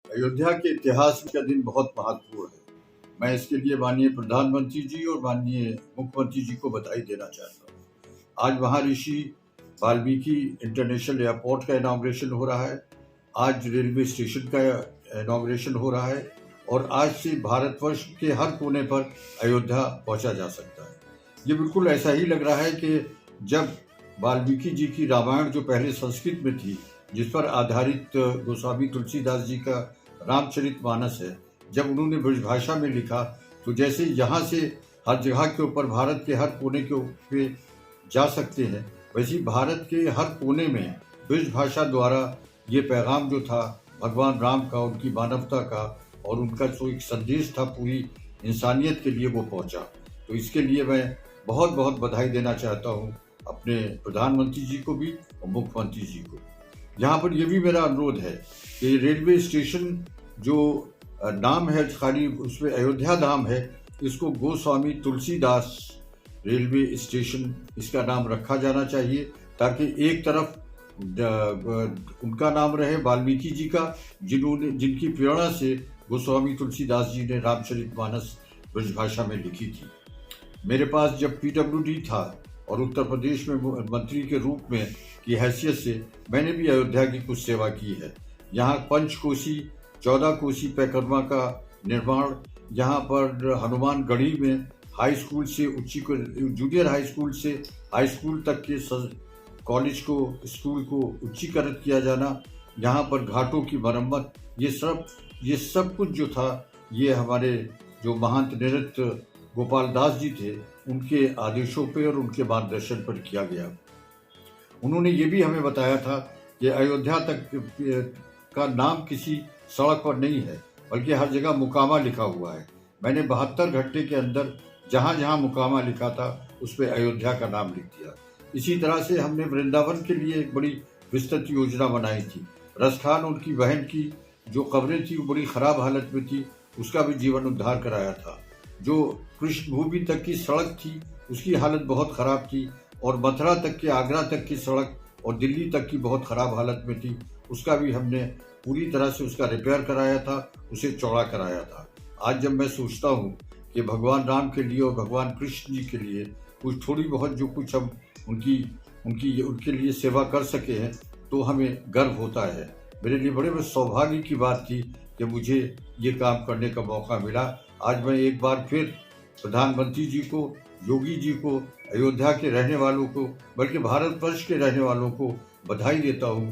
अयोध्या के इतिहास का दिन बहुत महत्वपूर्ण है। मैं इसके लिए माननीय प्रधानमंत्री जी और माननीय मुख्यमंत्री जी को बधाई देना चाहता हूँ। आज वहाँ ऋषि वाल्मीकि इंटरनेशनल एयरपोर्ट का इनॉग्रेशन हो रहा है, आज रेलवे स्टेशन का इनॉग्रेशन हो रहा है और आज से भारतवर्ष के हर कोने पर अयोध्या पहुँचा जा सकता है। ये बिल्कुल ऐसा ही लग रहा है कि जब वाल्मीकि जी की रामायण जो पहले संस्कृत में थी, जिस पर आधारित गोस्वामी तुलसीदास जी का रामचरितमानस है, जब उन्होंने ब्रजभाषा में लिखा तो जैसे यहाँ से हर जगह के ऊपर भारत के हर कोने के ऊपर जा सकते हैं, वैसे ही भारत के हर कोने में ब्रजभाषा द्वारा ये पैगाम जो था भगवान राम का, उनकी मानवता का और उनका जो एक संदेश था पूरी इंसानियत के लिए वो पहुंचा। तो इसके लिए मैं बहुत बहुत बधाई देना चाहता हूँ अपने प्रधानमंत्री जी को भी और मुख्यमंत्री जी को। यहाँ पर यह भी मेरा अनुरोध है कि रेलवे स्टेशन जो नाम है खाली उसमें अयोध्या धाम है, इसको गोस्वामी तुलसीदास रेलवे स्टेशन इसका नाम रखा जाना चाहिए, ताकि एक तरफ उनका नाम रहे वाल्मीकि जी का, जिनकी प्रेरणा से गोस्वामी तुलसीदास जी ने रामचरितमानस ब्रजभाषा में लिखी थी। मेरे पास जब PWD था और उत्तर प्रदेश में मंत्री के रूप में की हैसियत से मैंने भी अयोध्या की कुछ सेवा की है। यहाँ पंचकोसी 14 कोसी परिक्रमा का निर्माण, यहाँ पर हनुमानगढ़ी में हाई स्कूल से जूनियर हाई स्कूल से हाई स्कूल तक के कॉलेज को स्कूल को उच्चीकृत किया जाना, यहाँ पर घाटों की मरम्मत, ये सब कुछ जो था ये हमारे जो महंत नृत्य गोपाल दास जी थे उनके आदेशों पर और उनके मार्गदर्शन पर किया गया। उन्होंने ये भी हमें बताया था कि अयोध्या तक का नाम किसी सड़क पर नहीं है, बल्कि हर जगह मुकामा लिखा हुआ है। मैंने 72 घंटे के अंदर जहाँ जहाँ मुकामा लिखा था उस पर अयोध्या का नाम लिख दिया। इसी तरह से हमने वृंदावन के लिए एक बड़ी विस्तृत योजना बनाई थी। रसखान उनकी बहन की जो कब्रें थी वो बड़ी खराब हालत में थी, उसका भी जीवन उद्धार कराया था। जो कृष्ण भूमि तक की सड़क थी उसकी हालत बहुत ख़राब थी, और मथुरा तक के आगरा तक की सड़क और दिल्ली तक की बहुत ख़राब हालत में थी, उसका भी हमने पूरी तरह से उसका रिपेयर कराया था, उसे चौड़ा कराया था। आज जब मैं सोचता हूँ कि भगवान राम के लिए और भगवान कृष्ण जी के लिए कुछ थोड़ी बहुत जो कुछ हम उनके लिए सेवा कर सके हैं तो हमें गर्व होता है। मेरे लिए बड़े सौभाग्य की बात थी कि मुझे ये काम करने का मौका मिला। आज मैं एक बार फिर प्रधानमंत्री जी को, योगी जी को, अयोध्या के रहने वालों को, बल्कि भारतवर्ष के रहने वालों को बधाई देता हूँ।